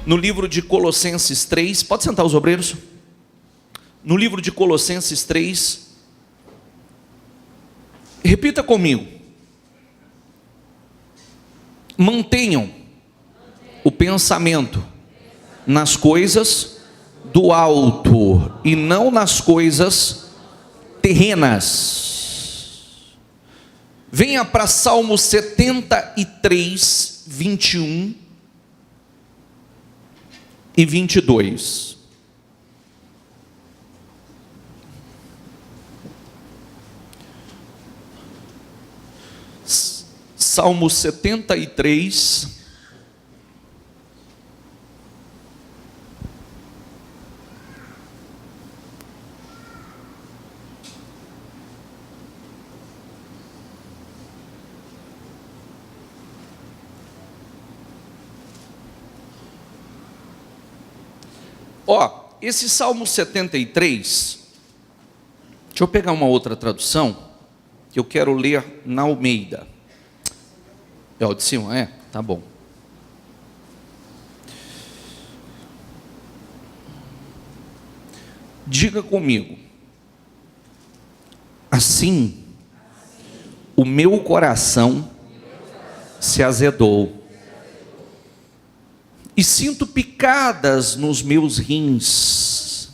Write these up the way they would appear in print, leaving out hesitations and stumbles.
no livro de Colossenses 3, pode sentar os obreiros? No livro de Colossenses 3, repita comigo: mantenham o pensamento nas coisas do alto e não nas coisas terrenas. Venha para Salmo 73, 21 e 22. Salmo 73, esse Salmo 73, deixa eu pegar uma outra tradução, que eu quero ler na Almeida. É o de cima, é? Tá bom. Diga comigo: assim, o meu coração se azedou, e sinto picadas nos meus rins,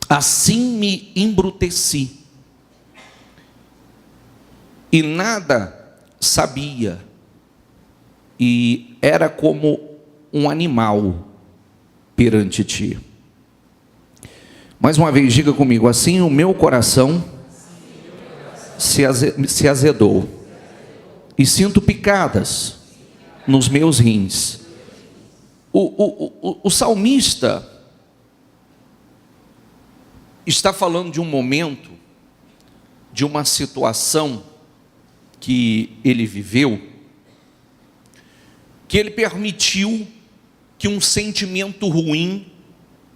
assim me embruteci, e nada sabia, e era como um animal perante ti. Mais uma vez, diga comigo: assim o meu coração se azedou, e sinto picadas nos meus rins. O salmista está falando de um momento, de uma situação que ele viveu, que ele permitiu que um sentimento ruim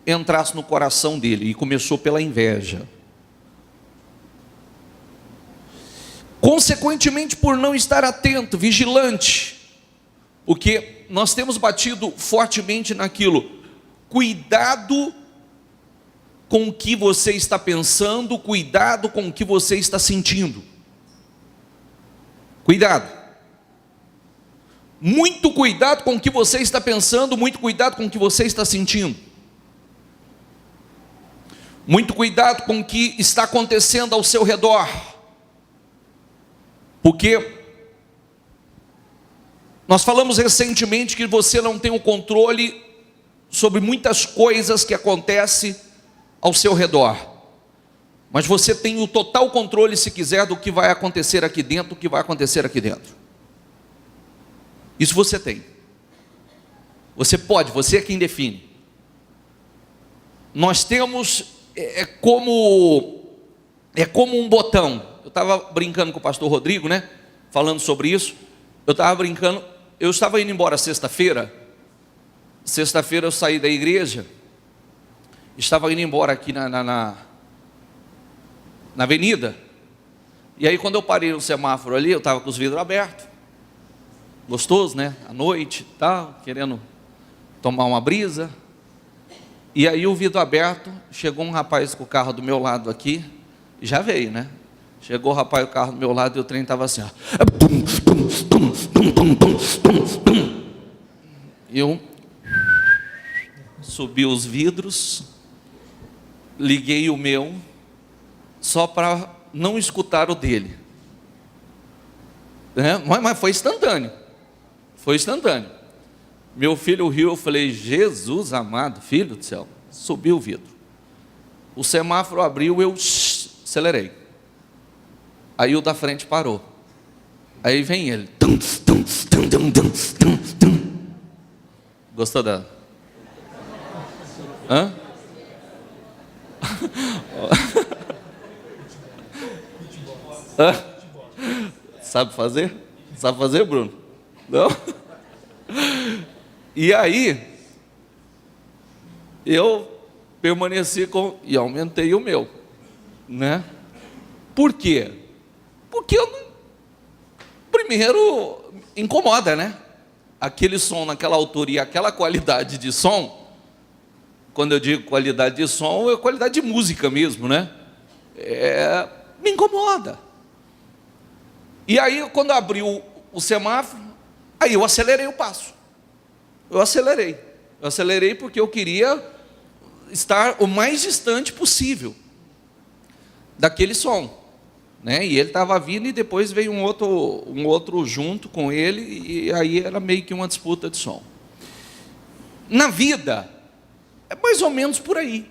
entrasse no coração dele, e começou pela inveja. Consequentemente, por não estar atento, vigilante, porque nós temos batido fortemente naquilo: cuidado com o que você está pensando, cuidado com o que você está sentindo. Cuidado. Muito cuidado com o que você está pensando, muito cuidado com o que você está sentindo. Muito cuidado com o que está acontecendo ao seu redor. Porque nós falamos recentemente que você não tem o controle sobre muitas coisas que acontecem ao seu redor, mas você tem o total controle, se quiser, do que vai acontecer aqui dentro, do que vai acontecer aqui dentro. Isso você tem. Você pode, você é quem define. Nós temos, é como um botão. Eu estava brincando com o pastor Rodrigo, né? Falando sobre isso. Eu estava brincando. Eu estava indo embora sexta-feira. Sexta-feira eu saí da igreja. Estava indo embora aqui na avenida. E aí quando eu parei no semáforo ali, eu estava com os vidros abertos. Gostoso, né? À noite, tal, querendo tomar uma brisa. E aí o vidro aberto, chegou um rapaz com o carro do meu lado aqui. Já veio, né? Chegou o rapaz com o carro do meu lado e o trem estava assim, ó. Eu subi os vidros, liguei o meu, só para não escutar o dele. Mas foi instantâneo. Foi instantâneo. Meu filho riu, eu falei: Jesus amado, filho do céu. Subiu o vidro. O semáforo abriu, eu acelerei. Aí o da frente parou. Aí vem ele. Gostou da? Hã? Hã? Sabe fazer? Sabe fazer, Bruno? Não? E aí eu permaneci e aumentei o meu, né? Por quê? Porque primeiro incomoda, né? aquele som naquela altura e aquela qualidade de som, quando eu digo qualidade de som, é qualidade de música mesmo, né? Me incomoda. E aí, quando abriu o semáforo, aí eu acelerei o passo. Eu acelerei porque eu queria estar o mais distante possível daquele som, né? E ele estava vindo e depois veio um outro junto com ele, e aí era meio que uma disputa de som. Na vida, é mais ou menos por aí.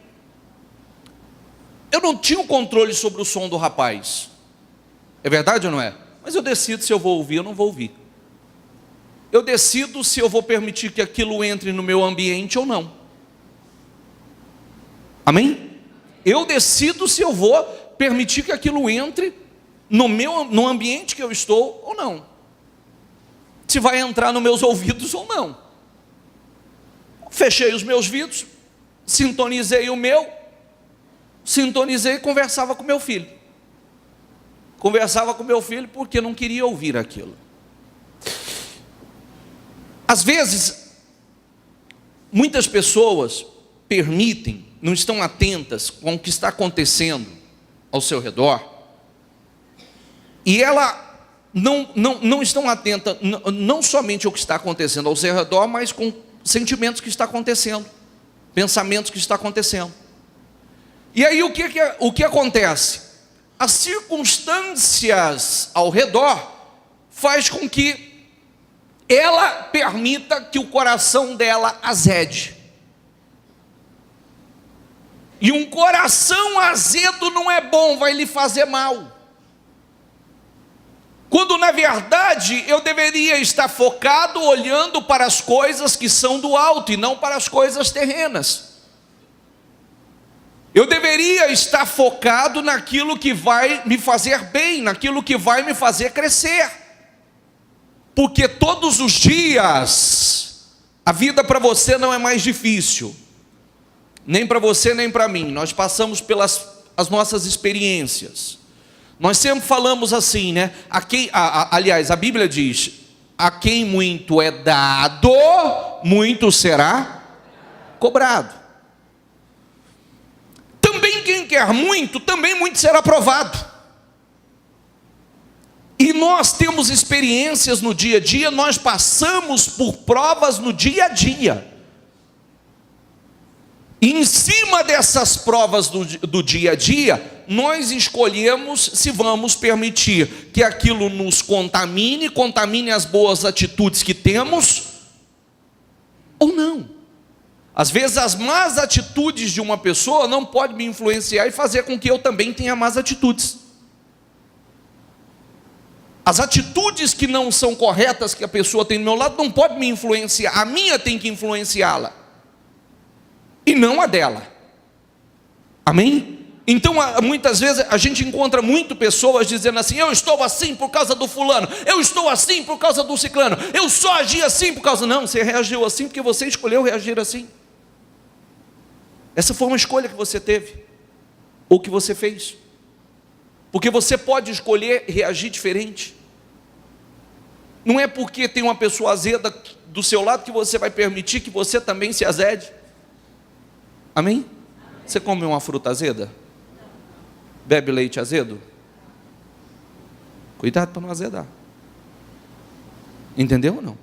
Eu não tinha o controle sobre o som do rapaz. É verdade ou não é? Mas eu decido se eu vou ouvir ou não vou ouvir. Eu decido se eu vou permitir que aquilo entre no meu ambiente ou não. Amém? Eu decido se eu vou permitir que aquilo entre no ambiente que eu estou ou não. Se vai entrar nos meus ouvidos ou não. Fechei os meus vidros, sintonizei e conversava com meu filho. Conversava com meu filho porque não queria ouvir aquilo. Às vezes, muitas pessoas permitem, não estão atentas com o que está acontecendo ao seu redor, e ela não estão atentas não somente ao que está acontecendo ao seu redor, mas com sentimentos que está acontecendo, pensamentos que está acontecendo. E aí o que acontece? As circunstâncias ao redor faz com que ela permita que o coração dela azede. E um coração azedo não é bom, vai lhe fazer mal. Quando na verdade eu deveria estar focado olhando para as coisas que são do alto e não para as coisas terrenas. Eu deveria estar focado naquilo que vai me fazer bem, naquilo que vai me fazer crescer. Porque todos os dias a vida para você não é mais difícil. Nem para você, nem para mim. Nós passamos pelas as nossas experiências. Nós sempre falamos assim, né? Aliás, a Bíblia diz: a quem muito é dado, muito será cobrado. Também quem quer muito, também muito será provado. E nós temos experiências no dia a dia, nós passamos por provas no dia a dia. E em cima dessas provas do dia a dia, nós escolhemos se vamos permitir que aquilo nos contamine as boas atitudes que temos, ou não. Às vezes as más atitudes de uma pessoa não podem me influenciar e fazer com que eu também tenha más atitudes. As atitudes que não são corretas que a pessoa tem do meu lado não podem me influenciar, a minha tem que influenciá-la, e não a dela. Amém? Então muitas vezes a gente encontra muito pessoas dizendo assim: eu estou assim por causa do fulano, eu estou assim por causa do ciclano, eu só agi assim por causa... Não, você reagiu assim porque você escolheu reagir assim. Essa foi uma escolha que você teve, ou que você fez. Porque você pode escolher reagir diferente. Não é porque tem uma pessoa azeda do seu lado que você vai permitir que você também se azede. Amém? Você come uma fruta azeda? Bebe leite azedo? Cuidado para não azedar. Entendeu ou não?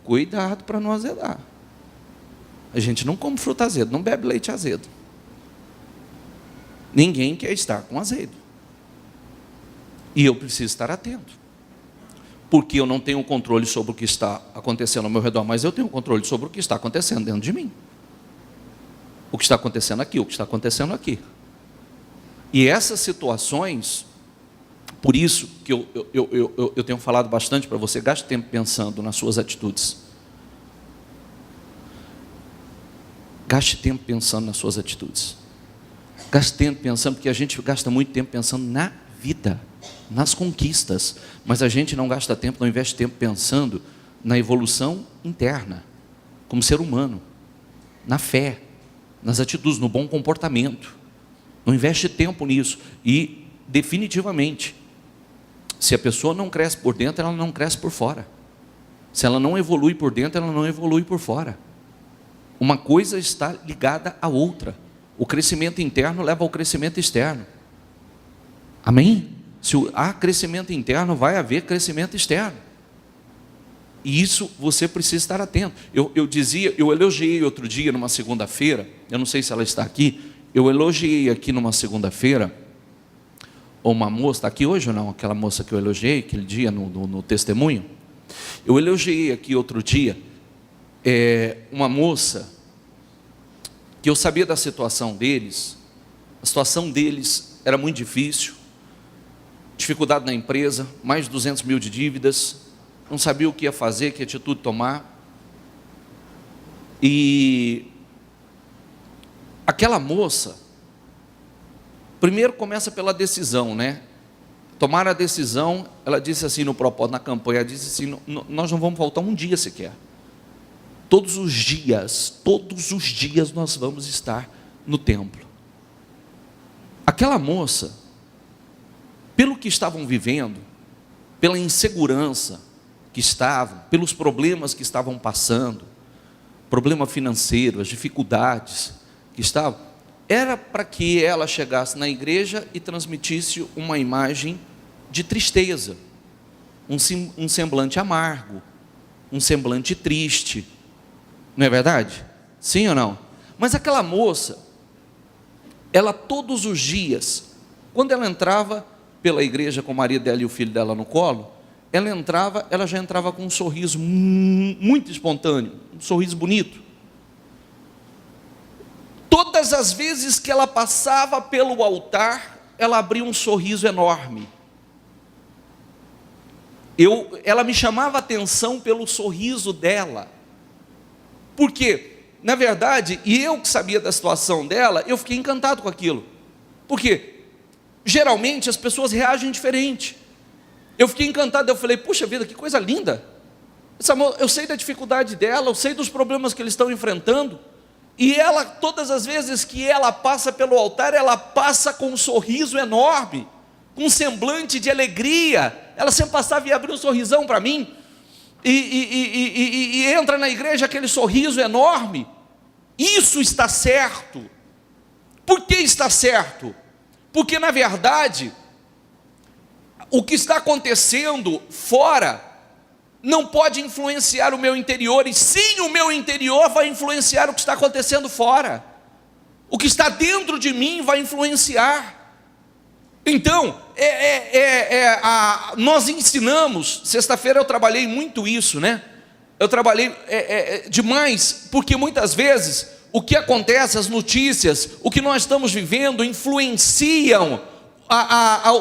Cuidado para não azedar. A gente não come fruta azeda, não bebe leite azedo. Ninguém quer estar com azedo. E eu preciso estar atento. Porque eu não tenho controle sobre o que está acontecendo ao meu redor, mas eu tenho controle sobre o que está acontecendo dentro de mim. O que está acontecendo aqui, o que está acontecendo aqui. E essas situações, por isso que eu tenho falado bastante para você: gaste tempo pensando nas suas atitudes. Gaste tempo pensando nas suas atitudes. Gaste tempo pensando, porque a gente gasta muito tempo pensando na vida, nas conquistas, mas a gente não gasta tempo, não investe tempo pensando na evolução interna, como ser humano, na fé, nas atitudes, no bom comportamento. Não investe tempo nisso. E definitivamente, se a pessoa não cresce por dentro, ela não cresce por fora. Se ela não evolui por dentro, ela não evolui por fora. Uma coisa está ligada à outra. O crescimento interno leva ao crescimento externo. Amém? Se há crescimento interno, vai haver crescimento externo. E isso você precisa estar atento. Eu elogiei outro dia, numa segunda-feira, eu não sei se ela está aqui, eu elogiei aqui numa segunda-feira, uma moça, está aqui hoje ou não? Aquela moça que eu elogiei, aquele dia no testemunho. Eu elogiei aqui outro dia, uma moça, que eu sabia da situação deles, a situação deles era muito difícil, dificuldade na empresa, mais de 200 mil de dívidas, não sabia o que ia fazer, que atitude tomar. E aquela moça, primeiro começa pela decisão, né? Tomar a decisão, ela disse assim no propósito, na campanha, ela disse assim, nós não vamos faltar um dia sequer. Todos os dias nós vamos estar no templo. Aquela moça, pelo que estavam vivendo, pela insegurança que estavam, pelos problemas que estavam passando, problema financeiro, as dificuldades que estavam, era para que ela chegasse na igreja e transmitisse uma imagem de tristeza, um semblante amargo, um semblante triste, não é verdade? Sim ou não? Mas aquela moça, ela todos os dias, quando ela entrava pela igreja com o marido dela e o filho dela no colo, ela já entrava com um sorriso muito espontâneo, um sorriso bonito. Todas as vezes que ela passava pelo altar, ela abria um sorriso enorme. Ela me chamava a atenção pelo sorriso dela. Porque, na verdade, e eu que sabia da situação dela, eu fiquei encantado com aquilo. Porque, geralmente, as pessoas reagem diferente. Eu fiquei encantado, eu falei, puxa vida, que coisa linda. Eu sei da dificuldade dela, eu sei dos problemas que eles estão enfrentando. E ela, todas as vezes que ela passa pelo altar, ela passa com um sorriso enorme, com um semblante de alegria. Ela sempre passava e abria um sorrisão para mim. E entra na igreja aquele sorriso enorme. Isso está certo. Por que está certo? Porque na verdade, o que está acontecendo fora não pode influenciar o meu interior, e sim o meu interior vai influenciar o que está acontecendo fora. O que está dentro de mim vai influenciar. Então, nós ensinamos, sexta-feira eu trabalhei muito isso, né? Eu trabalhei demais, porque muitas vezes o que acontece, as notícias, o que nós estamos vivendo influenciam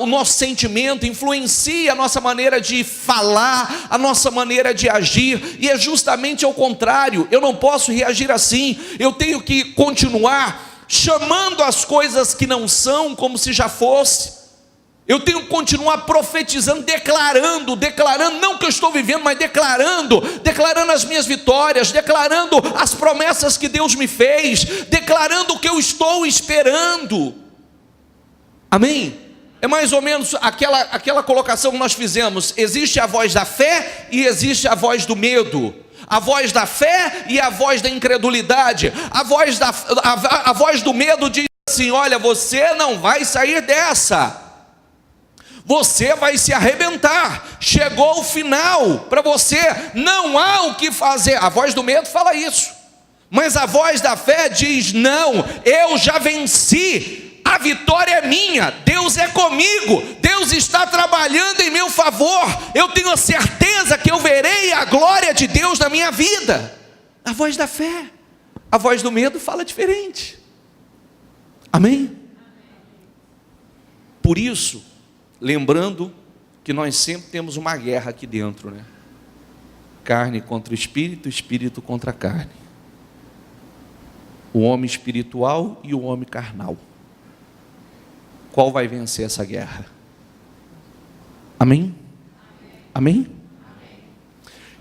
o nosso sentimento, influencia a nossa maneira de falar, a nossa maneira de agir, e é justamente ao contrário. Eu não posso reagir assim, eu tenho que continuar chamando as coisas que não são como se já fosse. Eu tenho que continuar profetizando, declarando, não que eu estou vivendo, mas declarando as minhas vitórias, declarando as promessas que Deus me fez, declarando o que eu estou esperando. Amém? É mais ou menos aquela colocação que nós fizemos. Existe a voz da fé e existe a voz do medo. A voz da fé e a voz da incredulidade. A voz do medo diz assim, olha, você não vai sair dessa. Você vai se arrebentar. Chegou o final para você, não há o que fazer. A voz do medo fala isso. Mas a voz da fé diz, não, eu já venci. A vitória é minha, Deus é comigo, Deus está trabalhando em meu favor, eu tenho a certeza que eu verei a glória de Deus na minha vida. A voz da fé, a voz do medo fala diferente. Amém? Por isso, lembrando que nós sempre temos uma guerra aqui dentro, né? Carne contra espírito, espírito contra carne. O homem espiritual e o homem carnal. Qual vai vencer essa guerra? Amém? Amém?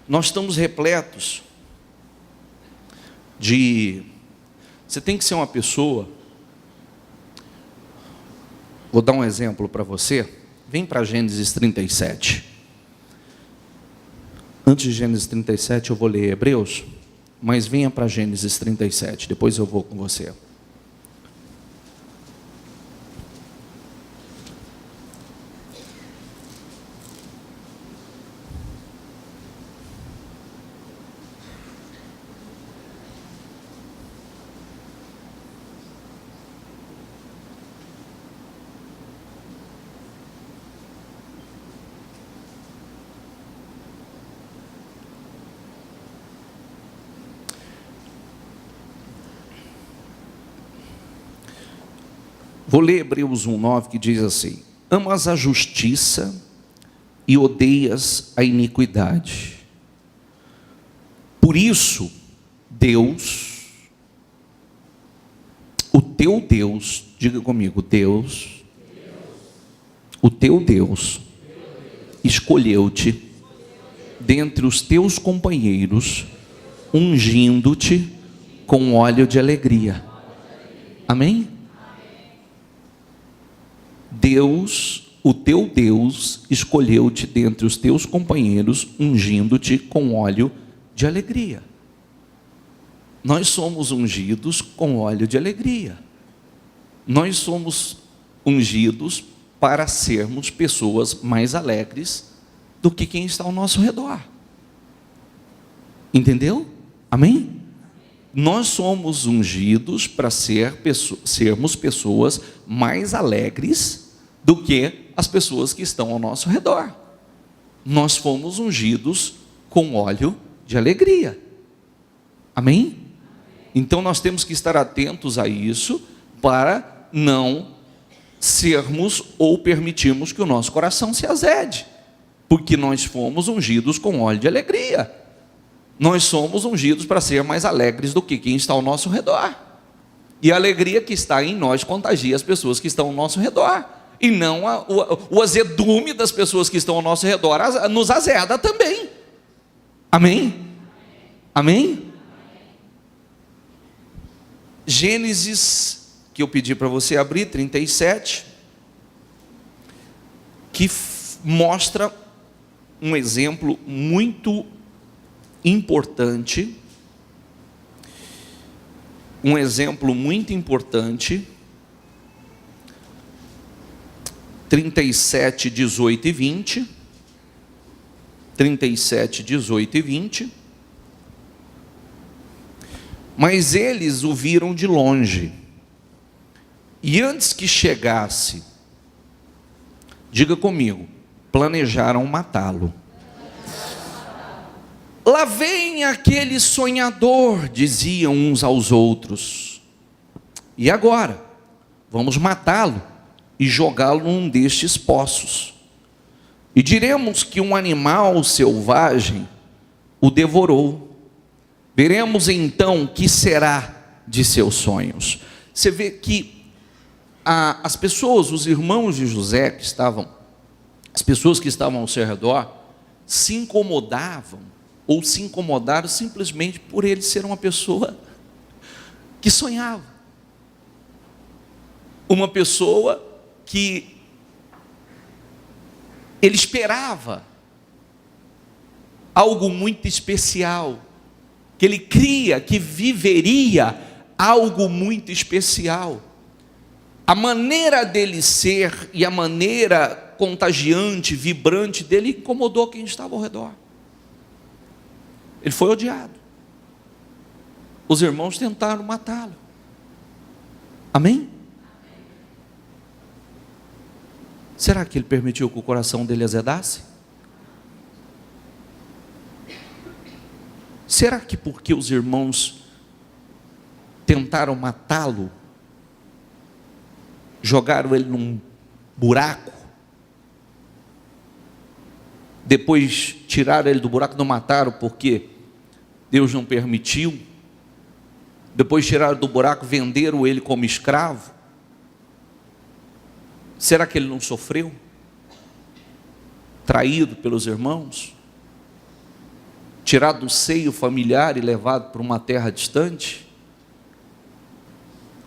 Nós estamos repletos de... Você tem que ser uma pessoa... Vou dar um exemplo para você. Vem para Gênesis 37. Antes de Gênesis 37, eu vou ler Hebreus, mas venha para Gênesis 37, depois eu vou com você. Vou ler Hebreus 1:9, que diz assim: amas a justiça e odeias a iniquidade. Por isso, Deus, o teu Deus, diga comigo, Deus, o teu Deus, escolheu-te dentre os teus companheiros, ungindo-te com óleo de alegria. Amém? Deus, o teu Deus, escolheu-te dentre os teus companheiros, ungindo-te com óleo de alegria. Nós somos ungidos com óleo de alegria. Nós somos ungidos para sermos pessoas mais alegres do que quem está ao nosso redor. Entendeu? Amém? Nós somos ungidos para sermos pessoas mais alegres do que as pessoas que estão ao nosso redor. Nós fomos ungidos com óleo de alegria. Amém? Então nós temos que estar atentos a isso para não sermos ou permitirmos que o nosso coração se azede, porque nós fomos ungidos com óleo de alegria. Nós somos ungidos para ser mais alegres do que quem está ao nosso redor. E a alegria que está em nós contagia as pessoas que estão ao nosso redor. E não o azedume das pessoas que estão ao nosso redor nos azeda também. Amém? Amém? Gênesis, que eu pedi para você abrir, 37, que mostra um exemplo muito importante, 37, 18 e 20, 37, 18 e 20, mas eles o viram de longe, e antes que chegasse, diga comigo, planejaram matá-lo. Lá vem aquele sonhador, diziam uns aos outros. E agora? Vamos matá-lo e jogá-lo num destes poços. E diremos que um animal selvagem o devorou. Veremos então o que será de seus sonhos. Você vê que as pessoas, os irmãos de José que estavam, as pessoas que estavam ao seu redor, se incomodavam ou se incomodaram simplesmente por ele ser uma pessoa que sonhava, uma pessoa que ele esperava algo muito especial, que ele cria que viveria algo muito especial. A maneira dele ser e a maneira contagiante, vibrante dele incomodou quem estava ao redor. Ele foi odiado. Os irmãos tentaram matá-lo. Amém? Será que ele permitiu que o coração dele azedasse? Será que porque os irmãos tentaram matá-lo, jogaram ele num buraco, depois tiraram ele do buraco, não mataram porque Deus não permitiu, depois tiraram do buraco, venderam ele como escravo? Será que ele não sofreu? Traído pelos irmãos? Tirado do seio familiar e levado para uma terra distante?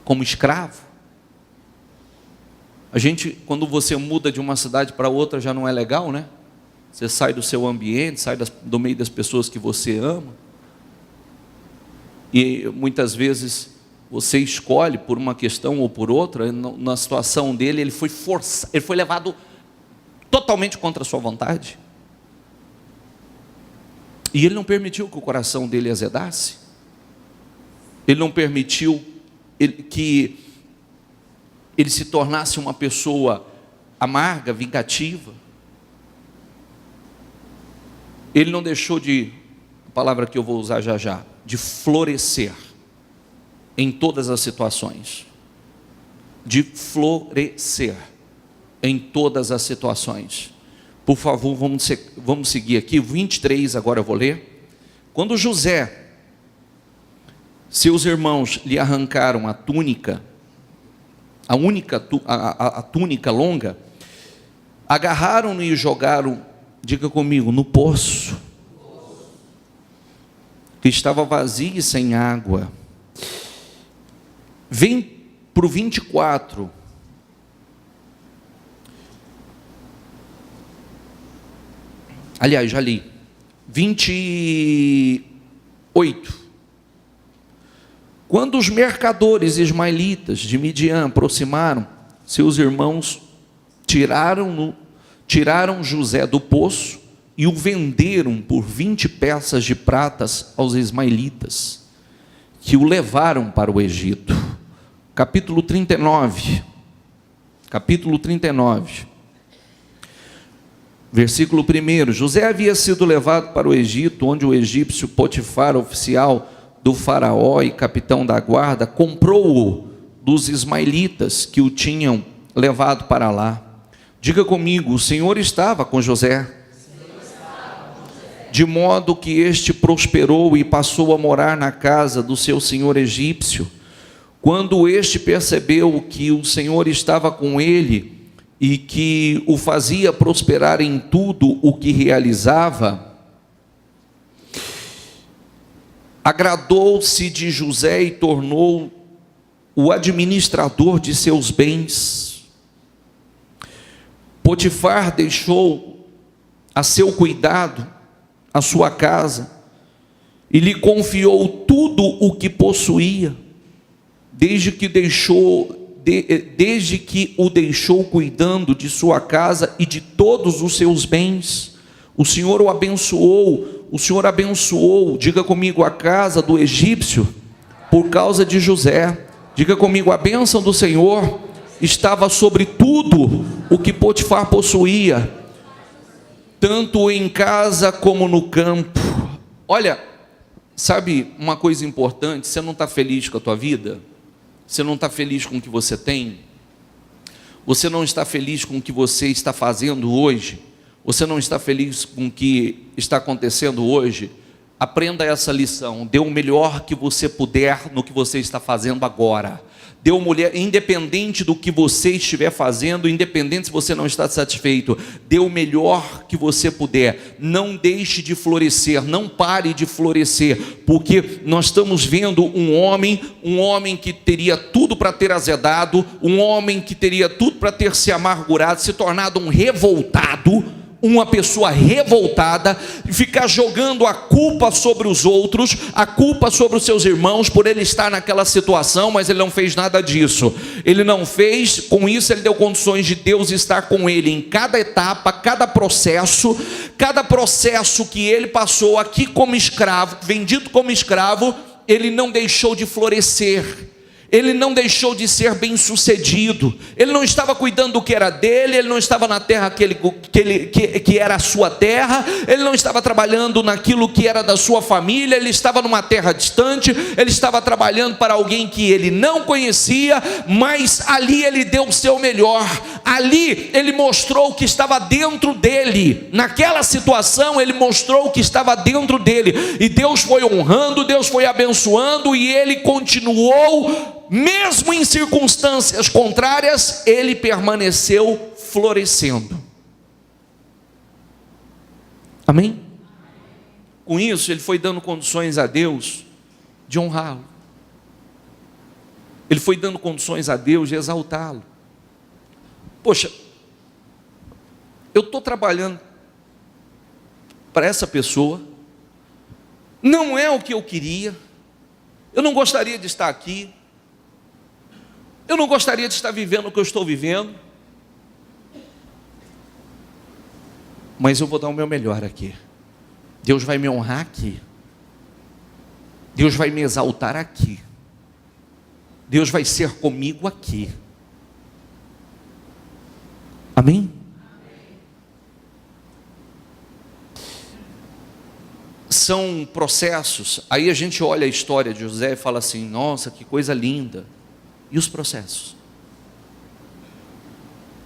Como escravo? A gente, quando você muda de uma cidade para outra, já não é legal, né? Você sai do seu ambiente, sai do meio das pessoas que você ama, e muitas vezes você escolhe por uma questão ou por outra. Na situação dele, ele foi forçado, ele foi levado totalmente contra a sua vontade, e ele não permitiu que o coração dele azedasse, ele não permitiu que ele se tornasse uma pessoa amarga, vingativa. Ele não deixou de, a palavra que eu vou usar já já, de florescer em todas as situações. De florescer em todas as situações. Por favor, vamos seguir aqui, 23 agora eu vou ler. Quando José, seus irmãos lhe arrancaram a túnica, a túnica longa, agarraram-no e jogaram, diga comigo, no poço, que estava vazio e sem água. Vem para o 24. Aliás, já li. 28. Quando os mercadores ismaelitas de Midian aproximaram, seus irmãos tiraram José do poço e o venderam por 20 peças de pratas aos ismaelitas, que o levaram para o Egito. Capítulo 39. Capítulo 39. Versículo 1. José havia sido levado para o Egito, onde o egípcio Potifar, oficial do faraó e capitão da guarda, comprou-o dos ismaelitas que o tinham levado para lá. Diga comigo, o Senhor estava com José, de modo que este prosperou e passou a morar na casa do seu senhor egípcio. Quando este percebeu que o Senhor estava com ele e que o fazia prosperar em tudo o que realizava, agradou-se de José e tornou o administrador de seus bens. Potifar deixou a seu cuidado a sua casa e lhe confiou tudo o que possuía, desde que o deixou cuidando de sua casa e de todos os seus bens. O Senhor o abençoou, diga comigo, a casa do egípcio, por causa de José. Diga comigo, a bênção do Senhor estava sobre tudo o que Potifar possuía, tanto em casa como no campo. Olha, sabe uma coisa importante? Você não está feliz com a tua vida? Você não está feliz com o que você tem? Você não está feliz com o que você está fazendo hoje? Você não está feliz com o que está acontecendo hoje? Aprenda essa lição. Dê o melhor que você puder no que você está fazendo agora. Dê o melhor, independente do que você estiver fazendo, independente se você não está satisfeito, dê o melhor que você puder. Não deixe de florescer, não pare de florescer, porque nós estamos vendo um homem que teria tudo para ter azedado, um homem que teria tudo para ter se amargurado, se tornado um revoltado, uma pessoa revoltada, e ficar jogando a culpa sobre os outros, a culpa sobre os seus irmãos, por ele estar naquela situação, mas ele não fez nada disso. Ele não fez, com isso ele deu condições de Deus estar com ele em cada etapa, cada processo que ele passou aqui como escravo, vendido como escravo. Ele não deixou de florescer, ele não deixou de ser bem sucedido. Ele não estava cuidando do que era dele, ele não estava na terra que era a sua terra, ele não estava trabalhando naquilo que era da sua família, ele estava numa terra distante, ele estava trabalhando para alguém que ele não conhecia, mas ali ele deu o seu melhor, ali ele mostrou o que estava dentro dele, naquela situação ele mostrou o que estava dentro dele, e Deus foi honrando, Deus foi abençoando, e ele continuou. Mesmo em circunstâncias contrárias, ele permaneceu florescendo. Amém? Com isso, ele foi dando condições a Deus de honrá-lo. Ele foi dando condições a Deus de exaltá-lo. Poxa, eu estou trabalhando para essa pessoa, não é o que eu queria, eu não gostaria de estar aqui, eu não gostaria de estar vivendo o que eu estou vivendo, mas eu vou dar o meu melhor aqui. Deus vai me honrar aqui, Deus vai me exaltar aqui, Deus vai ser comigo aqui. Amém? São processos. Aí a gente olha a história de José e fala assim: nossa, que coisa linda. E os processos?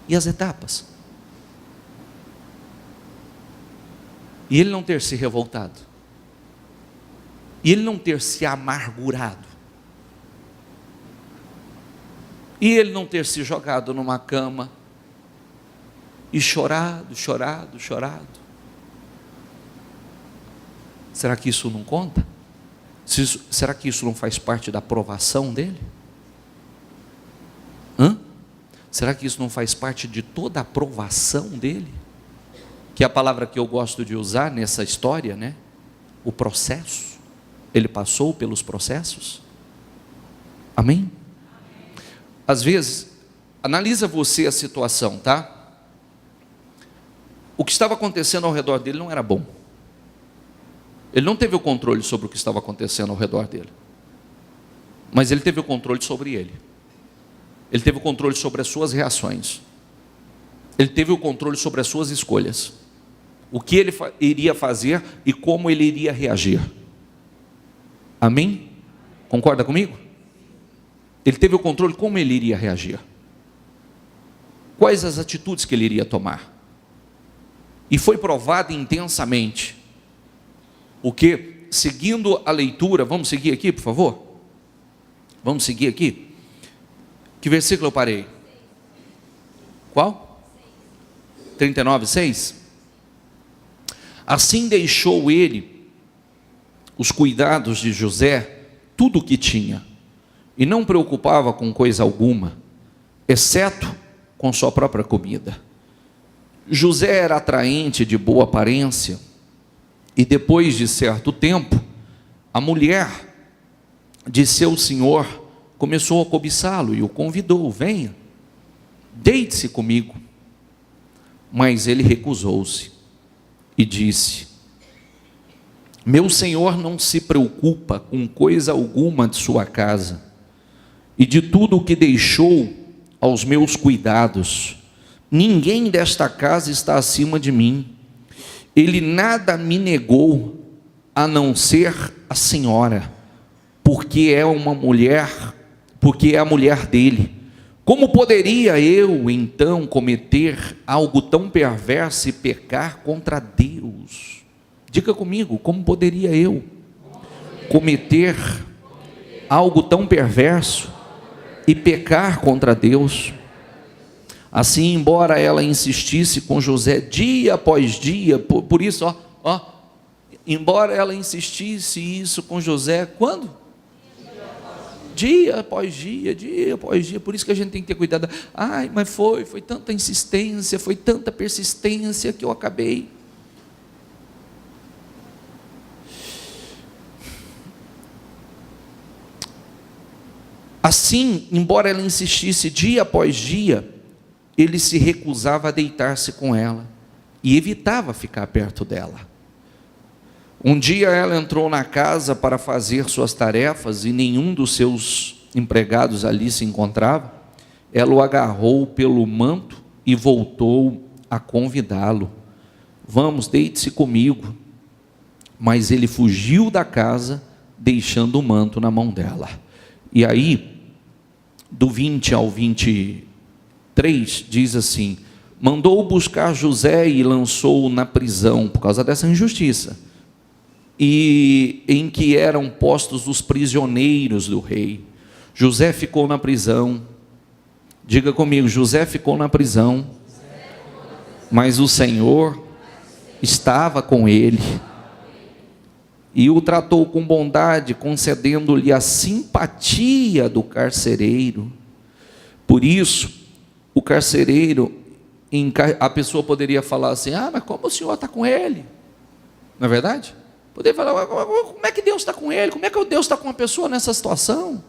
E as etapas? E ele não ter se revoltado, e ele não ter se amargurado, e ele não ter se jogado numa cama e chorado. Será que isso não conta? Será que isso não faz parte da aprovação dele? Será que isso não faz parte de toda a aprovação dele? Que é a palavra que eu gosto de usar nessa história, né? O processo. Ele passou pelos processos. Amém? Às vezes, analisa você a situação, tá? O que estava acontecendo ao redor dele não era bom. Ele não teve o controle sobre o que estava acontecendo ao redor dele, mas ele teve o controle sobre ele. Ele teve o controle sobre as suas reações. Ele teve o controle sobre as suas escolhas. O que ele iria fazer e como ele iria reagir. Amém? Concorda comigo? Ele teve o controle como ele iria reagir. Quais as atitudes que ele iria tomar. E foi provado intensamente. O que? Seguindo a leitura, vamos seguir aqui, por favor? Vamos seguir aqui? Que versículo eu parei? Qual? 39:6. Assim deixou ele os cuidados de José, tudo o que tinha, e não preocupava com coisa alguma, exceto com sua própria comida. José era atraente, de boa aparência, e depois de certo tempo, a mulher de seu senhor começou a cobiçá-lo e o convidou: venha, deite-se comigo. Mas ele recusou-se e disse: meu senhor não se preocupa com coisa alguma de sua casa, e de tudo o que deixou aos meus cuidados. Ninguém desta casa está acima de mim. Ele nada me negou, a não ser a senhora, porque é uma mulher, porque é a mulher dele. Como poderia eu então cometer algo tão perverso e pecar contra Deus? Diga comigo, como poderia eu cometer algo tão perverso e pecar contra Deus? Assim, embora ela insistisse com José dia após dia, por isso, embora ela insistisse isso com José, quando? Dia após dia, por isso que a gente tem que ter cuidado. Mas foi tanta insistência, foi tanta persistência que eu acabei. Assim, embora ela insistisse dia após dia, ele se recusava a deitar-se com ela e evitava ficar perto dela. Um dia ela entrou na casa para fazer suas tarefas e nenhum dos seus empregados ali se encontrava. Ela o agarrou pelo manto e voltou a convidá-lo: vamos, deite-se comigo. Mas ele fugiu da casa, deixando o manto na mão dela. E aí, do 20 ao 23, diz assim: mandou buscar José e lançou-o na prisão, por causa dessa injustiça, e em que eram postos os prisioneiros do rei. José ficou na prisão. Diga comigo, José ficou na prisão, mas o Senhor estava com ele, e o tratou com bondade, concedendo-lhe a simpatia do carcereiro. Por isso, o carcereiro, a pessoa poderia falar assim: mas como o senhor está com ele? Não é verdade? Poderia falar, como é que Deus está com ele? Como é que Deus está com uma pessoa nessa situação?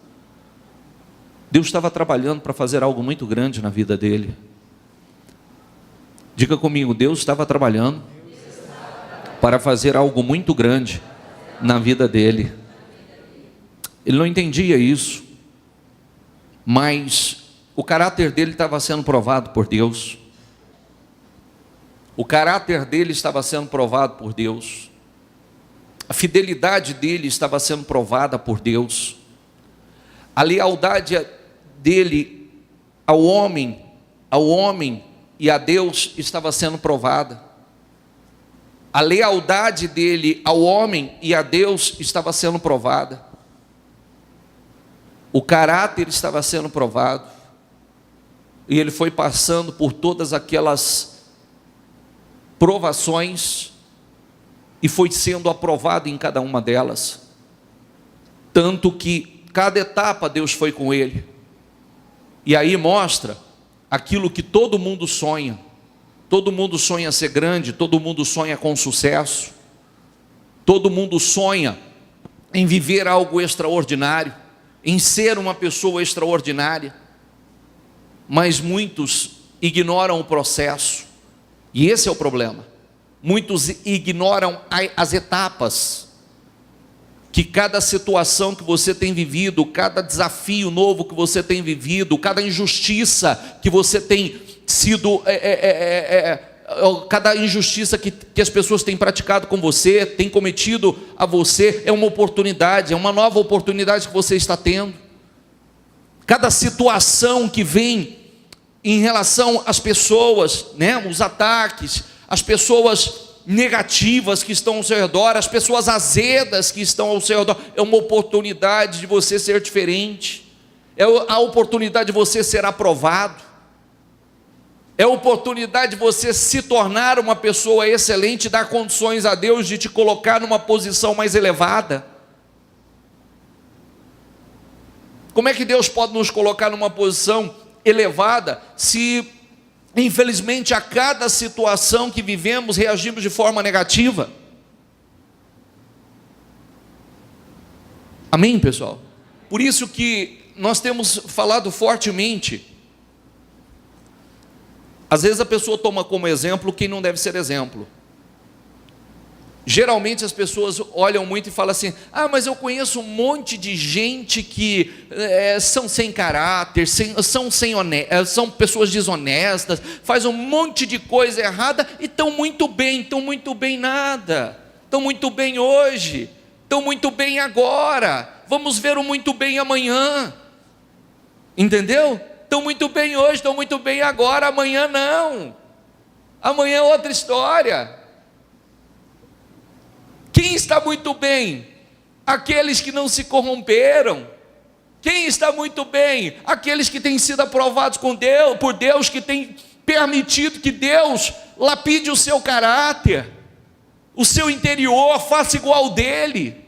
Deus estava trabalhando para fazer algo muito grande na vida dele. Diga comigo, Deus estava trabalhando para fazer algo muito grande na vida dele. Ele não entendia isso, mas o caráter dele estava sendo provado por Deus. O caráter dele estava sendo provado por Deus. A fidelidade dele estava sendo provada por Deus. A lealdade dele ao homem e a Deus estava sendo provada. A lealdade dele ao homem e a Deus estava sendo provada. O caráter estava sendo provado. E ele foi passando por todas aquelas provações e foi sendo aprovado em cada uma delas. Tanto que cada etapa Deus foi com ele. E aí mostra aquilo que todo mundo sonha. Todo mundo sonha ser grande, todo mundo sonha com sucesso. Todo mundo sonha em viver algo extraordinário, em ser uma pessoa extraordinária. Mas muitos ignoram o processo. E esse é o problema. Muitos ignoram as etapas. Que cada situação que você tem vivido, cada desafio novo que você tem vivido, cada injustiça que você tem sido, cada injustiça que as pessoas têm praticado com você, têm cometido a você, é uma oportunidade, é uma nova oportunidade que você está tendo. Cada situação que vem em relação às pessoas, né, os ataques, as pessoas negativas que estão ao seu redor, as pessoas azedas que estão ao seu redor, é uma oportunidade de você ser diferente, é a oportunidade de você ser aprovado, é a oportunidade de você se tornar uma pessoa excelente, dar condições a Deus de te colocar numa posição mais elevada. Como é que Deus pode nos colocar numa posição elevada se infelizmente a cada situação que vivemos reagimos de forma negativa? Amém, pessoal? Por isso que nós temos falado fortemente. Às vezes a pessoa toma como exemplo quem não deve ser exemplo. Geralmente as pessoas olham muito e falam assim: ah, mas eu conheço um monte de gente que são sem caráter, são pessoas desonestas, fazem um monte de coisa errada e estão muito bem nada, estão muito bem hoje, estão muito bem agora, vamos ver o muito bem amanhã, entendeu? Estão muito bem hoje, estão muito bem agora, amanhã não, amanhã é outra história. Quem está muito bem? Aqueles que não se corromperam. Quem está muito bem? Aqueles que têm sido aprovados por Deus, que têm permitido que Deus lapide o seu caráter, o seu interior, faça igual dele,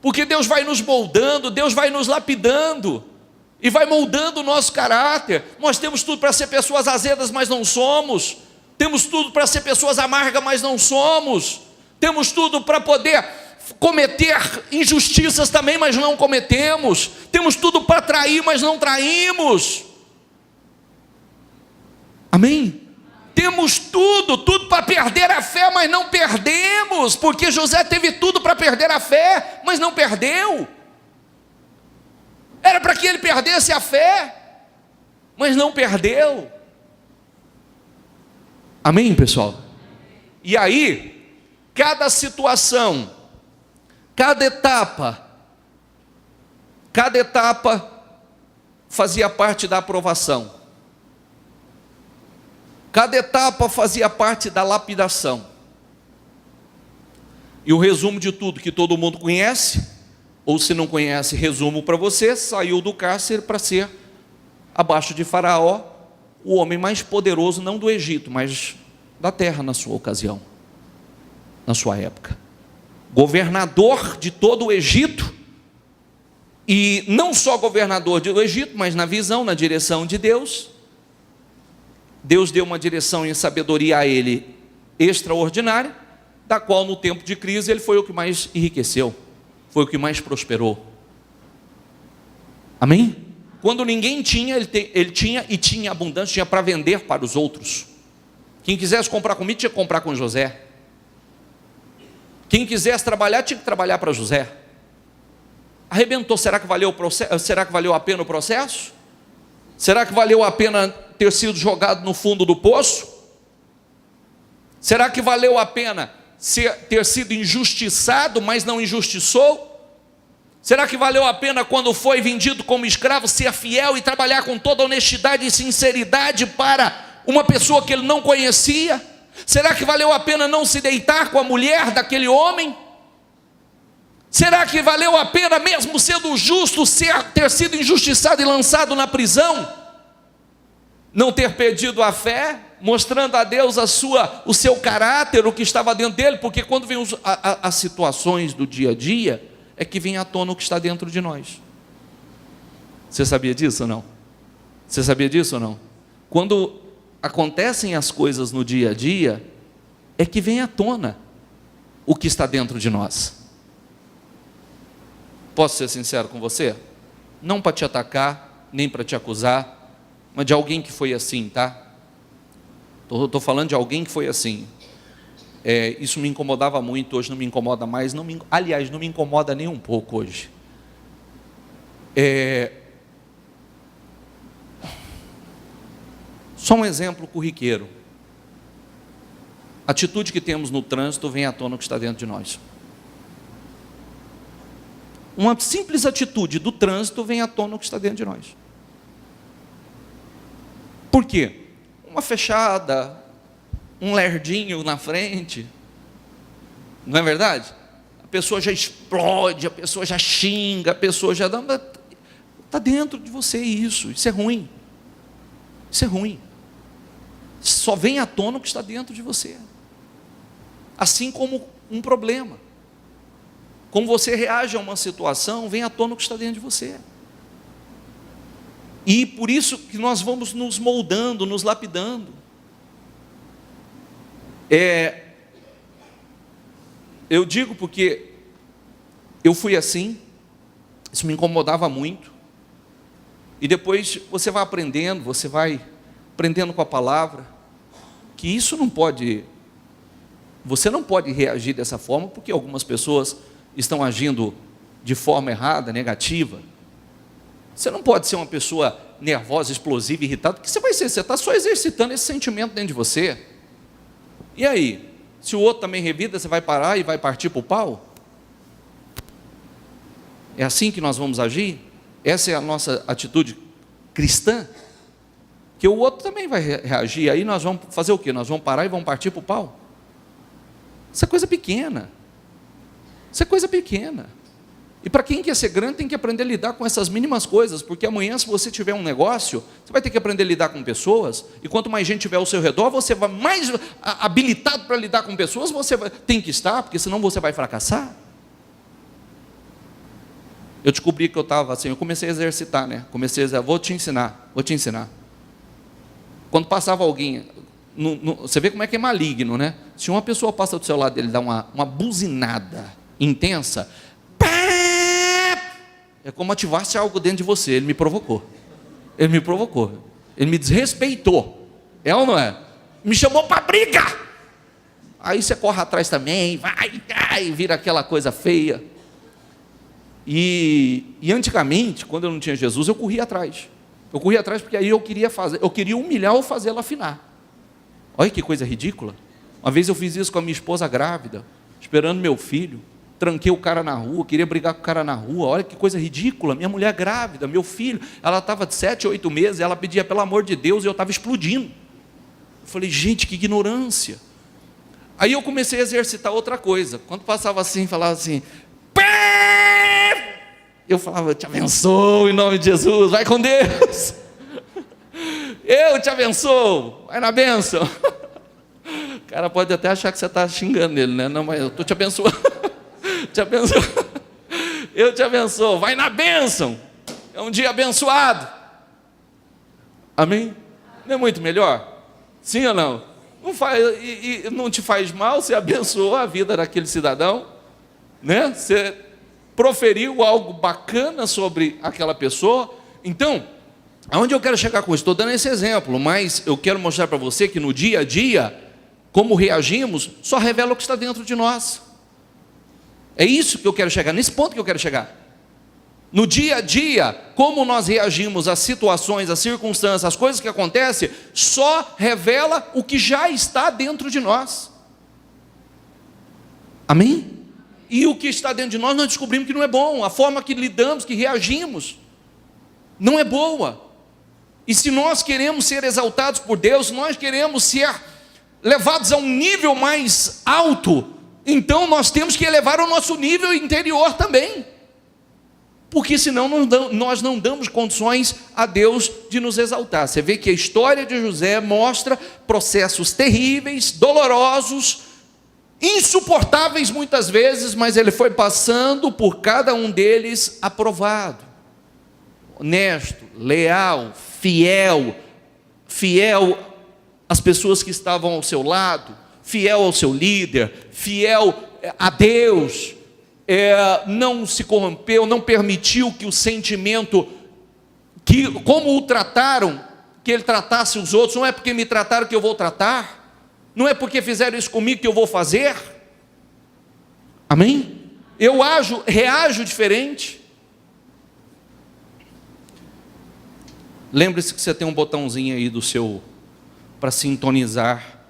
porque Deus vai nos moldando, Deus vai nos lapidando, e vai moldando o nosso caráter. Nós temos tudo para ser pessoas azedas, mas não somos. Temos tudo para ser pessoas amargas, mas não somos. Temos tudo para poder cometer injustiças também, mas não cometemos. Temos tudo para trair, mas não traímos. Amém? Temos tudo para perder a fé, mas não perdemos, porque José teve tudo para perder a fé, mas não perdeu. Era para que ele perdesse a fé, mas não perdeu. Amém, pessoal? E aí, cada situação, cada etapa fazia parte da aprovação. Cada etapa fazia parte da lapidação. E o resumo de tudo que todo mundo conhece, ou se não conhece, resumo para você: saiu do cárcere para ser, abaixo de Faraó, o homem mais poderoso, não do Egito, mas da terra na sua ocasião, na sua época. Governador de todo o Egito, e não só governador do Egito, mas na visão, na direção de Deus. Deus deu uma direção em sabedoria a ele extraordinária, da qual no tempo de crise ele foi o que mais enriqueceu, foi o que mais prosperou. Amém? Quando ninguém tinha, ele tinha, e tinha abundância, tinha para vender para os outros. Quem quisesse comprar comida tinha que comprar com José. Quem quisesse trabalhar tinha que trabalhar para José. Arrebentou. Será que valeu a pena o processo? Será que valeu a pena ter sido jogado no fundo do poço? Será que valeu a pena ter sido injustiçado, mas não injustiçou? Será que valeu a pena, quando foi vendido como escravo, ser fiel e trabalhar com toda honestidade e sinceridade para uma pessoa que ele não conhecia? Será que valeu a pena não se deitar com a mulher daquele homem? Será que valeu a pena, mesmo sendo justo, ter sido injustiçado e lançado na prisão? Não ter perdido a fé, mostrando a Deus o seu caráter, o que estava dentro dele? Porque quando vem as situações do dia a dia, é que vem à tona o que está dentro de nós. Você sabia disso ou não? Você sabia disso ou não? Quando acontecem as coisas no dia a dia, é que vem à tona o que está dentro de nós. Posso ser sincero com você? Não para te atacar, nem para te acusar, mas de alguém que foi assim, tá? Estou falando de alguém que foi assim. Isso me incomodava muito, hoje não me incomoda mais, aliás, não me incomoda nem um pouco hoje. Só um exemplo corriqueiro. A atitude que temos no trânsito vem à tona o que está dentro de nós. Uma simples atitude do trânsito vem à tona o que está dentro de nós. Por quê? Uma fechada, um lerdinho na frente, não é verdade? A pessoa já explode, a pessoa já xinga, a pessoa já dá... Está dentro de você isso é ruim. Isso é ruim. Só vem à tona o que está dentro de você. Assim como um problema. Como você reage a uma situação, vem à tona o que está dentro de você. E por isso que nós vamos nos moldando, nos lapidando. Eu digo porque eu fui assim, isso me incomodava muito. E depois você vai aprendendo com a palavra, que isso não pode, você não pode reagir dessa forma, porque algumas pessoas estão agindo de forma errada, negativa. Você não pode ser uma pessoa nervosa, explosiva, irritada, porque você está só exercitando esse sentimento dentro de você. E aí, se o outro também revida, você vai parar e vai partir para o pau? É assim que nós vamos agir? Essa é a nossa atitude cristã? Que o outro também vai reagir, aí nós vamos fazer o quê? Nós vamos parar e vamos partir para o pau? Isso é coisa pequena. Isso é coisa pequena. E para quem quer ser grande, tem que aprender a lidar com essas mínimas coisas, porque amanhã, se você tiver um negócio, você vai ter que aprender a lidar com pessoas, e quanto mais gente tiver ao seu redor, você vai mais habilitado para lidar com pessoas, tem que estar, porque senão você vai fracassar. Eu descobri que eu estava assim, eu comecei a exercitar, né? Comecei a dizer, vou te ensinar. Quando passava alguém, você vê como é que é maligno, né? Se uma pessoa passa do seu lado, ele dá uma buzinada intensa, é como ativasse algo dentro de você. Ele me provocou, ele me desrespeitou, é ou não é? Me chamou para briga. Aí você corre atrás também, vai, vira aquela coisa feia. E antigamente, quando eu não tinha Jesus, eu corria atrás porque aí eu queria humilhar ou fazê-lo afinar. Olha que coisa ridícula. Uma vez eu fiz isso com a minha esposa grávida, esperando meu filho, tranquei o cara na rua, queria brigar com o cara na rua. Olha que coisa ridícula, minha mulher grávida, meu filho, ela estava de 7, 8 meses, ela pedia pelo amor de Deus, e eu estava explodindo. Eu falei, gente, que ignorância. Aí eu comecei a exercitar outra coisa, quando passava assim, falava assim, eu falava, eu te abençoo em nome de Jesus, vai com Deus, eu te abençoo, vai na bênção. O cara pode até achar que você está xingando ele, né? Não, mas eu estou te abençoando. Eu te abençoo, vai na bênção, é um dia abençoado. Amém? Não é muito melhor? Sim ou não? e não te faz mal, você abençoou a vida daquele cidadão, né? Você proferiu algo bacana sobre aquela pessoa. Então, aonde eu quero chegar com isso? Estou dando esse exemplo, mas eu quero mostrar para você que no dia a dia, como reagimos, só revela o que está dentro de nós. É isso que eu quero chegar, nesse ponto que eu quero chegar. No dia a dia, como nós reagimos às situações, às circunstâncias, às coisas que acontecem, só revela o que já está dentro de nós. Amém? E o que está dentro de nós, nós descobrimos que não é bom. A forma que lidamos, que reagimos, não é boa. E se nós queremos ser exaltados por Deus, se nós queremos ser levados a um nível mais alto, então nós temos que elevar o nosso nível interior também. Porque senão nós não damos condições a Deus de nos exaltar. Você vê que a história de José mostra processos terríveis, dolorosos, insuportáveis muitas vezes, mas ele foi passando por cada um deles aprovado. Honesto, leal, fiel às pessoas que estavam ao seu lado, fiel ao seu líder, fiel a Deus. Não se corrompeu, não permitiu que o sentimento, como o trataram, que ele tratasse os outros. Não é porque me trataram que eu vou tratar, não é porque fizeram isso comigo que eu vou fazer. Amém? Eu reajo diferente. Lembre-se que você tem um botãozinho aí para sintonizar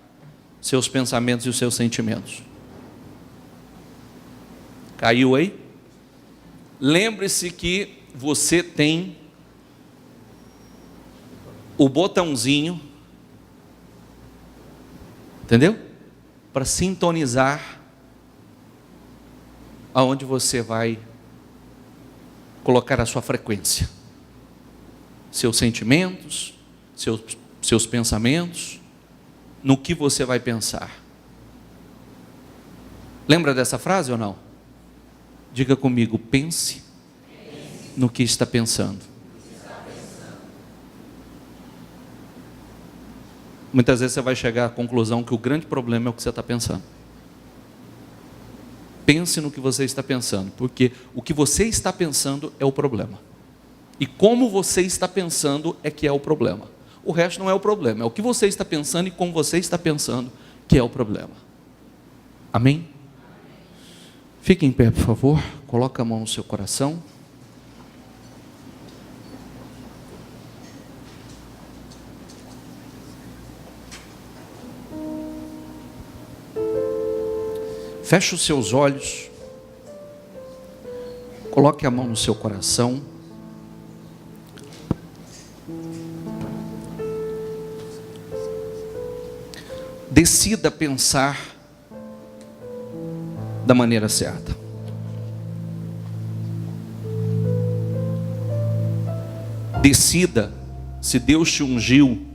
seus pensamentos e os seus sentimentos. Caiu aí? Lembre-se que você tem o botãozinho, entendeu? Para sintonizar aonde você vai colocar a sua frequência, seus sentimentos, seus pensamentos, no que você vai pensar. Lembra dessa frase ou não? Diga comigo, pense no que está pensando. Muitas vezes você vai chegar à conclusão que o grande problema é o que você está pensando. Pense no que você está pensando, porque o que você está pensando é o problema. E como você está pensando é que é o problema. O resto não é o problema, é o que você está pensando e como você está pensando que é o problema. Amém? Fique em pé, por favor. Coloque a mão no seu coração. Feche os seus olhos. Coloque a mão no seu coração. Decida pensar da maneira certa. Decida, se Deus te ungiu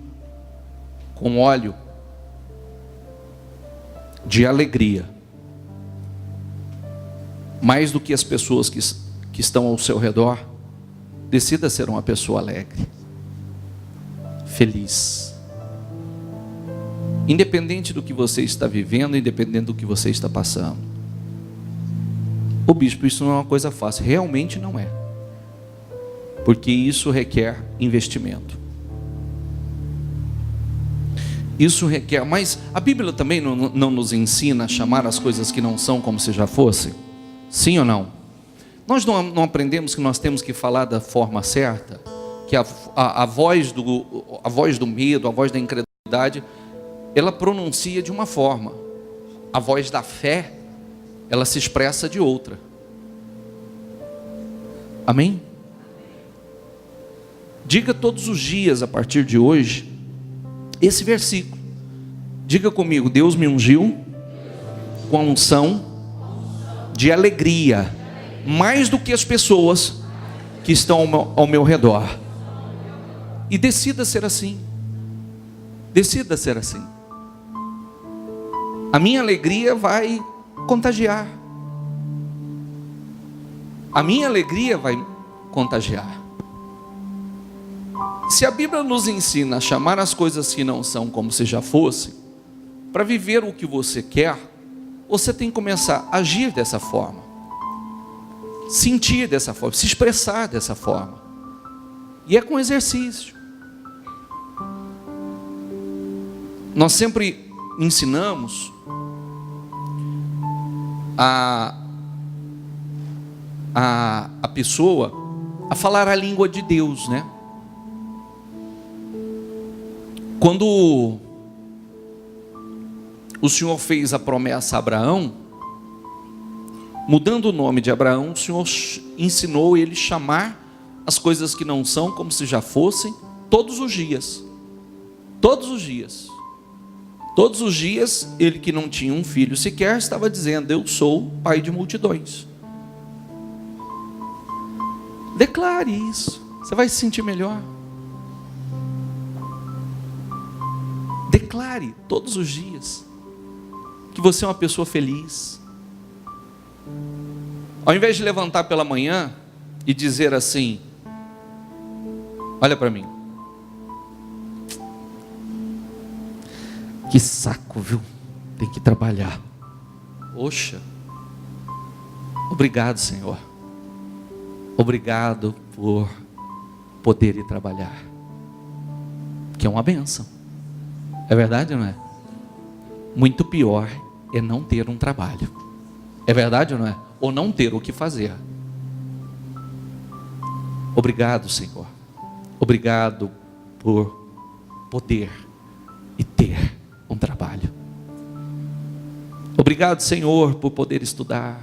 com óleo de alegria, mais do que as pessoas que estão ao seu redor, decida ser uma pessoa alegre, feliz. Independente do que você está vivendo, independente do que você está passando. Ô bispo, isso não é uma coisa fácil. Realmente não é. Porque isso requer investimento. Isso requer, mas a Bíblia também não nos ensina a chamar as coisas que não são como se já fossem? Sim ou não? Nós não aprendemos que nós temos que falar da forma certa? Que a voz do medo, a voz da incredulidade, ela pronuncia de uma forma. A voz da fé, ela se expressa de outra. Amém? Diga todos os dias, a partir de hoje, esse versículo. Diga comigo, Deus me ungiu com a unção de alegria, mais do que as pessoas que estão ao meu redor. E decida ser assim. Decida ser assim. A minha alegria vai contagiar. A minha alegria vai contagiar. Se a Bíblia nos ensina a chamar as coisas que não são como se já fossem, para viver o que você quer, você tem que começar a agir dessa forma, sentir dessa forma, se expressar dessa forma. E é com exercício. Nós sempre ensinamos a pessoa a falar a língua de Deus, né? Quando o Senhor fez a promessa a Abraão, mudando o nome de Abraão, o Senhor ensinou ele a chamar as coisas que não são como se já fossem, todos os dias. Todos os dias. Todos os dias, ele que não tinha um filho sequer, estava dizendo: eu sou pai de multidões. Declare isso, você vai se sentir melhor. Declare todos os dias que você é uma pessoa feliz. Ao invés de levantar pela manhã e dizer assim: olha para mim, que saco, viu? Tem que trabalhar. Poxa, obrigado, Senhor. Obrigado por poder ir trabalhar, que é uma bênção. É verdade ou não é? Muito pior é não ter um trabalho. É verdade ou não é? Ou não ter o que fazer. Obrigado, Senhor. Obrigado por poder e ter um trabalho. Obrigado, Senhor, por poder estudar.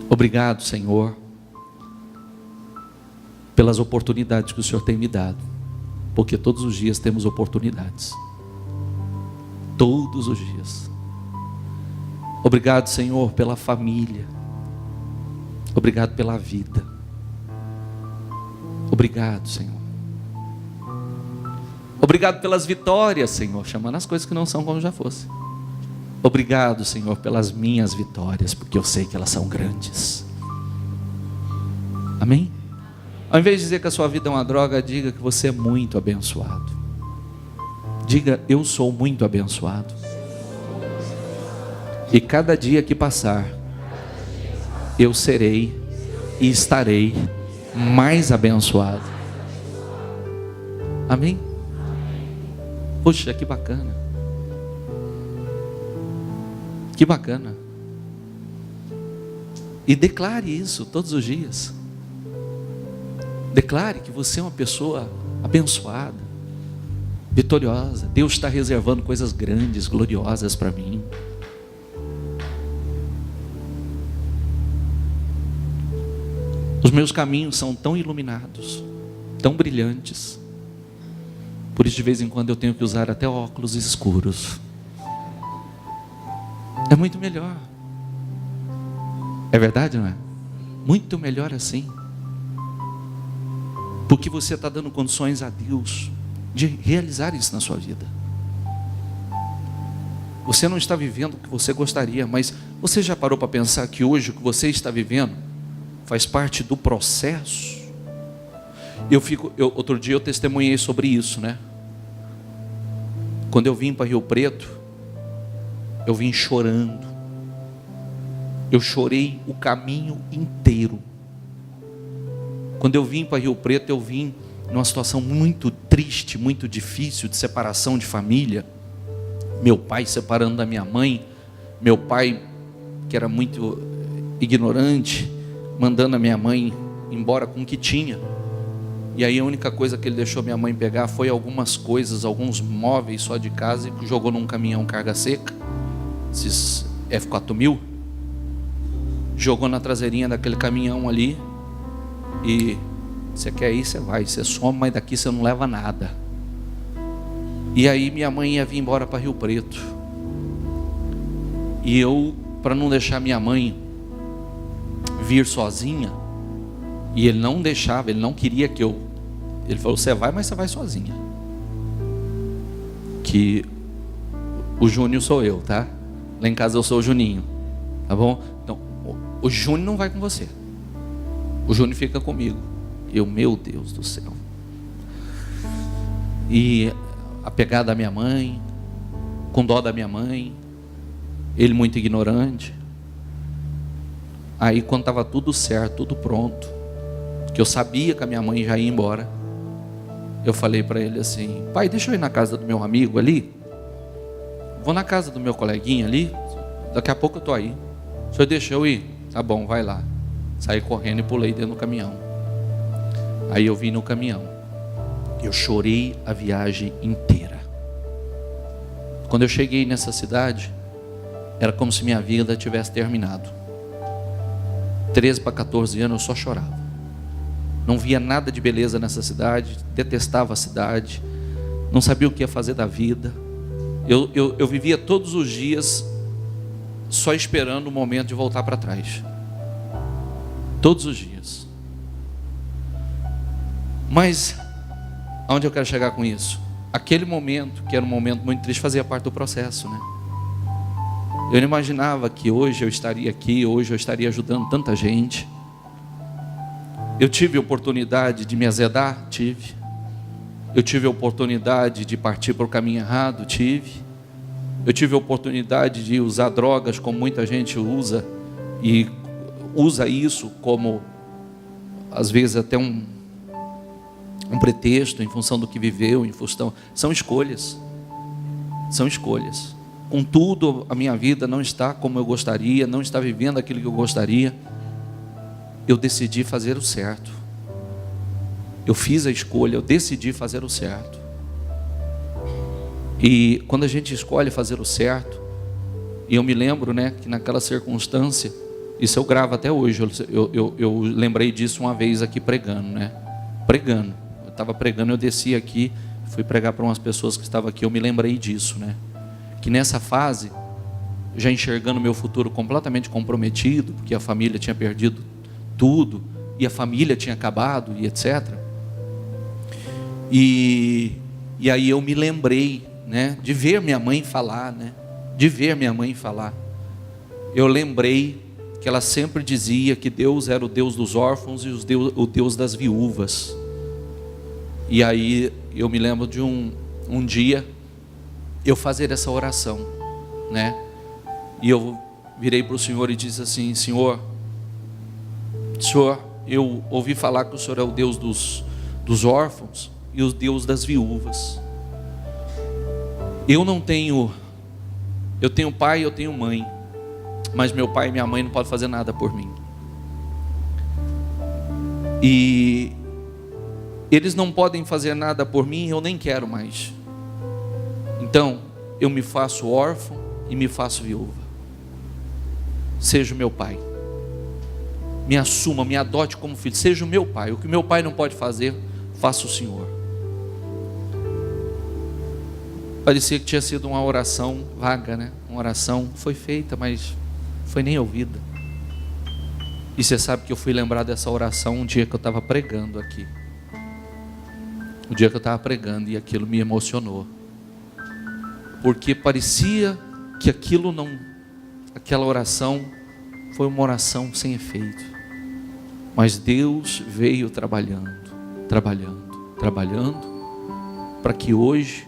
Obrigado, Senhor, pelas oportunidades que o Senhor tem me dado, porque todos os dias temos oportunidades. Todos os dias. Obrigado, Senhor, pela família. Obrigado pela vida. Obrigado, Senhor. Obrigado pelas vitórias, Senhor, chamando as coisas que não são como já fosse. Obrigado, Senhor, pelas minhas vitórias, porque eu sei que elas são grandes. Amém? Ao invés de dizer que a sua vida é uma droga, diga que você é muito abençoado. Diga: eu sou muito abençoado. E cada dia que passar, eu serei e estarei mais abençoado. Amém? Poxa, que bacana. Que bacana. E declare isso todos os dias. Declare que você é uma pessoa abençoada, vitoriosa. Deus está reservando coisas grandes, gloriosas para mim. Os meus caminhos são tão iluminados, tão brilhantes. Por isso de vez em quando eu tenho que usar até óculos escuros. É muito melhor. É verdade, não é? Muito melhor assim. Porque você está dando condições a Deus de realizar isso na sua vida. Você não está vivendo o que você gostaria, mas você já parou para pensar que hoje o que você está vivendo faz parte do processo? Outro dia eu testemunhei sobre isso, né? Quando eu vim para Rio Preto, eu vim chorando. Eu chorei o caminho inteiro. Quando eu vim para Rio Preto, eu vim numa situação muito triste, muito difícil, de separação de família. Meu pai separando da minha mãe. Meu pai, que era muito ignorante, mandando a minha mãe embora com o que tinha. E aí a única coisa que ele deixou minha mãe pegar foi algumas coisas, alguns móveis só de casa, e jogou num caminhão carga seca, esses F4000, jogou na traseirinha daquele caminhão ali. E você quer ir, você vai, você soma, mas daqui você não leva nada. E aí minha mãe ia vir embora para Rio Preto. E eu, para não deixar minha mãe vir sozinha, e ele não deixava, ele não queria que eu... Ele falou: você vai, mas você vai sozinha. Que o Júnior sou eu, tá? Lá em casa eu sou o Juninho, tá bom? Então, o Júnior não vai com você. O Júnior fica comigo. Eu, meu Deus do céu. E apegado à minha mãe, com dó da minha mãe, ele muito ignorante. Aí quando estava tudo certo, tudo pronto, que eu sabia que a minha mãe já ia embora, eu falei para ele assim: pai, deixa eu ir na casa do meu amigo ali, vou na casa do meu coleguinha ali, daqui a pouco eu estou aí, o senhor deixa eu ir? Tá bom, vai lá. Saí correndo e pulei dentro do caminhão. Aí eu vim no caminhão, eu chorei a viagem inteira. Quando eu cheguei nessa cidade, era como se minha vida tivesse terminado. 13 para 14 anos eu só chorava. Não via nada de beleza nessa cidade, detestava a cidade, não sabia o que ia fazer da vida. Eu vivia todos os dias só esperando o momento de voltar para trás. Todos os dias. Mas aonde eu quero chegar com isso? Aquele momento, que era um momento muito triste, fazia parte do processo, né? Eu não imaginava que hoje eu estaria aqui, hoje eu estaria ajudando tanta gente. Eu tive a oportunidade de me azedar? Tive. Eu tive a oportunidade de partir para o caminho errado? Tive. Eu tive a oportunidade de usar drogas, como muita gente usa, e usa isso como, às vezes, até um pretexto, em função do que viveu, em função... São escolhas. São escolhas. Contudo, a minha vida não está como eu gostaria, não está vivendo aquilo que eu gostaria. Eu decidi fazer o certo. Eu fiz a escolha, eu decidi fazer o certo. E quando a gente escolhe fazer o certo, e eu me lembro, né, que naquela circunstância, isso eu gravo até hoje, eu lembrei disso uma vez aqui pregando, né? Pregando. Eu estava pregando, eu desci aqui, fui pregar para umas pessoas que estavam aqui, eu me lembrei disso, né? Que nessa fase, já enxergando meu futuro completamente comprometido, porque a família tinha perdido tudo, e a família tinha acabado, e etc. E aí eu me lembrei, né, de ver minha mãe falar, né? De ver minha mãe falar. Eu lembrei que ela sempre dizia que Deus era o Deus dos órfãos e o Deus das viúvas. E aí eu me lembro de um dia eu fazer essa oração, né? E eu virei para o Senhor e disse assim: Senhor, eu ouvi falar que o Senhor é o Deus dos órfãos e o Deus das viúvas. Eu tenho pai, eu tenho mãe, mas meu pai e minha mãe não podem fazer nada por mim. E eles não podem fazer nada por mim, eu nem quero mais. Então, eu me faço órfão e me faço viúva. Seja o meu pai. Me assuma, me adote como filho. Seja o meu pai. O que meu pai não pode fazer, faça o Senhor. Parecia que tinha sido uma oração vaga, né? Uma oração foi feita, mas foi nem ouvida. E você sabe que eu fui lembrar dessa oração um dia que eu estava pregando aqui. Um dia que eu estava pregando e aquilo me emocionou. Porque parecia que aquela oração foi uma oração sem efeito. Mas Deus veio trabalhando, para que hoje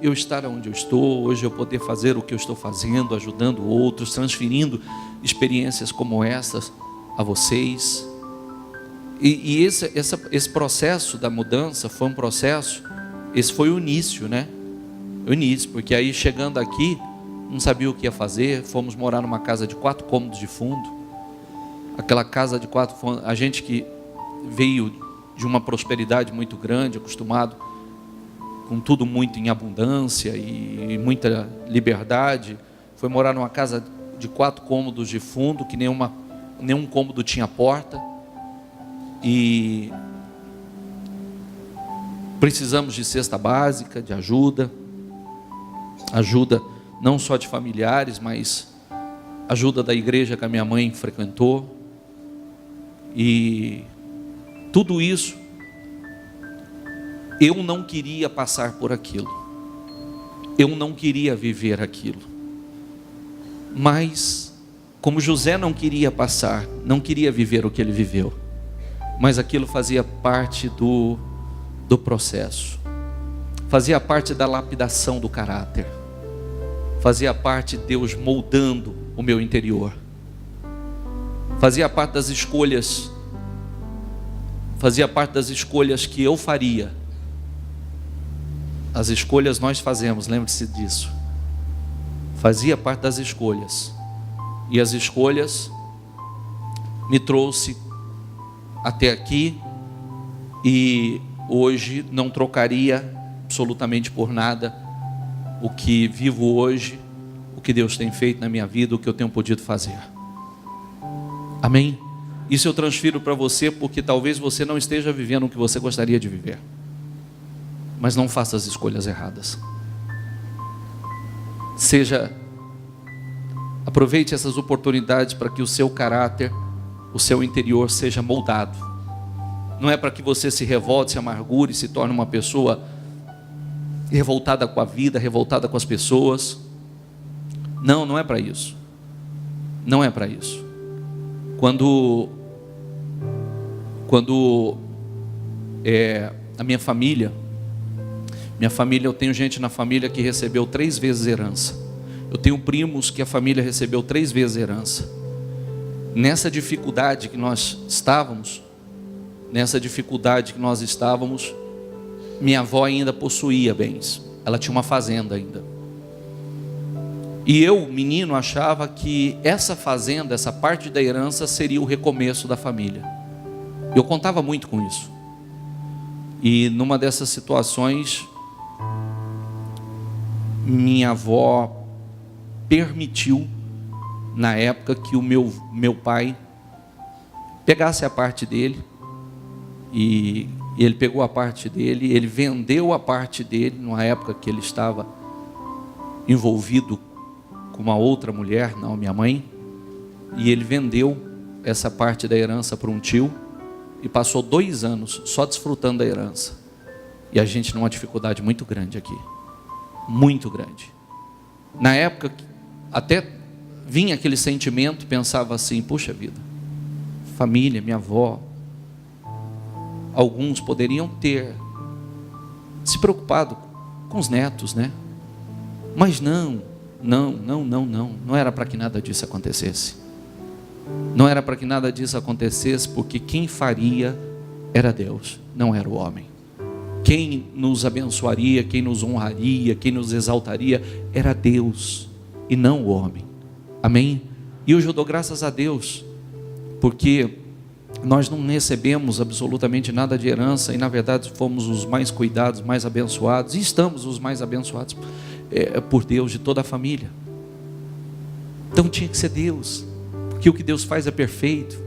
eu estar onde eu estou, hoje eu poder fazer o que eu estou fazendo, ajudando outros, transferindo experiências como essas a vocês. E esse processo da mudança foi um processo, esse foi o início, né? O início, porque aí chegando aqui, não sabia o que ia fazer, fomos morar numa casa de 4 cômodos de fundo. Aquela casa de 4 cômodos, a gente que veio de uma prosperidade muito grande, acostumado com tudo muito em abundância e muita liberdade, foi morar numa casa de 4 cômodos de fundo, que nenhum cômodo tinha porta, e precisamos de cesta básica, de ajuda não só de familiares, mas ajuda da igreja que a minha mãe frequentou. E tudo isso, eu não queria passar por aquilo, eu não queria viver aquilo, mas como José não queria passar, não queria viver o que ele viveu, mas aquilo fazia parte do processo. fazia parte da lapidação do caráter, fazia parte de Deus moldando o meu interior, fazia parte das escolhas, que eu faria. As escolhas nós fazemos, lembre-se disso. Fazia parte das escolhas, e as escolhas me trouxe até aqui, e hoje não trocaria absolutamente por nada o que vivo hoje, o que Deus tem feito na minha vida, o que eu tenho podido fazer. Amém? Isso eu transfiro para você, porque talvez você não esteja vivendo o que você gostaria de viver, mas não faça as escolhas erradas. Aproveite essas oportunidades para que o seu caráter, o seu interior seja moldado. Não é para que você se revolte, se amargure, se torne uma pessoa revoltada com a vida, revoltada com as pessoas. Não, não é para isso. Não é para isso. Quando a minha família, eu tenho gente na família que recebeu 3 vezes herança. Eu tenho primos que a família recebeu 3 vezes herança. Nessa dificuldade que nós estávamos, minha avó ainda possuía bens. Ela tinha uma fazenda ainda. E eu, menino, achava que essa fazenda, essa parte da herança, seria o recomeço da família. Eu contava muito com isso. E numa dessas situações, minha avó permitiu, na época, que o meu pai pegasse a parte dele. E ele pegou a parte dele, ele vendeu a parte dele, numa época que ele estava envolvido com uma outra mulher, não minha mãe, e ele vendeu essa parte da herança para um tio, e passou 2 anos só desfrutando da herança. E a gente numa dificuldade muito grande aqui, muito grande. Na época, até vinha aquele sentimento, pensava assim, puxa vida, família, minha avó, alguns poderiam ter se preocupado com os netos, né? Mas não era para que nada disso acontecesse. Não era para que nada disso acontecesse, porque quem faria era Deus, não era o homem. Quem nos abençoaria, quem nos honraria, quem nos exaltaria era Deus e não o homem. Amém? E hoje eu dou graças a Deus, porque nós não recebemos absolutamente nada de herança, e na verdade fomos os mais cuidados, mais abençoados, e estamos os mais abençoados por Deus, de toda a família. Então tinha que ser Deus, porque o que Deus faz é perfeito,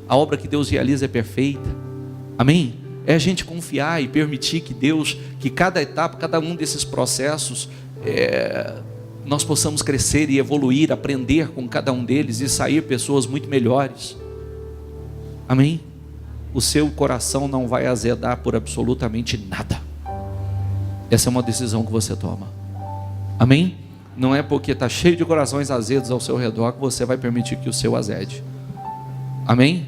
a obra que Deus realiza é perfeita. Amém? É a gente confiar e permitir que Deus, que cada etapa, cada um desses processos, nós possamos crescer e evoluir, aprender com cada um deles e sair pessoas muito melhores. Amém? O seu coração não vai azedar por absolutamente nada. Essa é uma decisão que você toma. Amém? Não é porque está cheio de corações azedos ao seu redor que você vai permitir que o seu azede. Amém?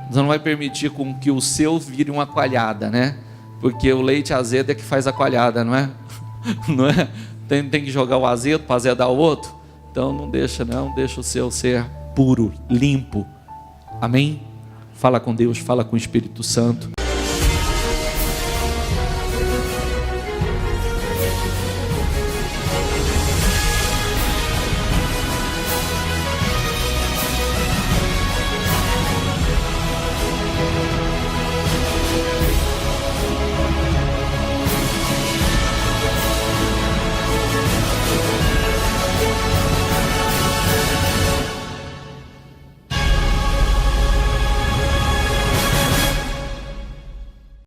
Você não vai permitir com que o seu vire uma coalhada, né? Porque o leite azedo é que faz a coalhada, não é? Não é? Tem que jogar o azedo para azedar o outro. Então não deixa o seu ser puro, limpo. Amém? Fala com Deus, fala com o Espírito Santo.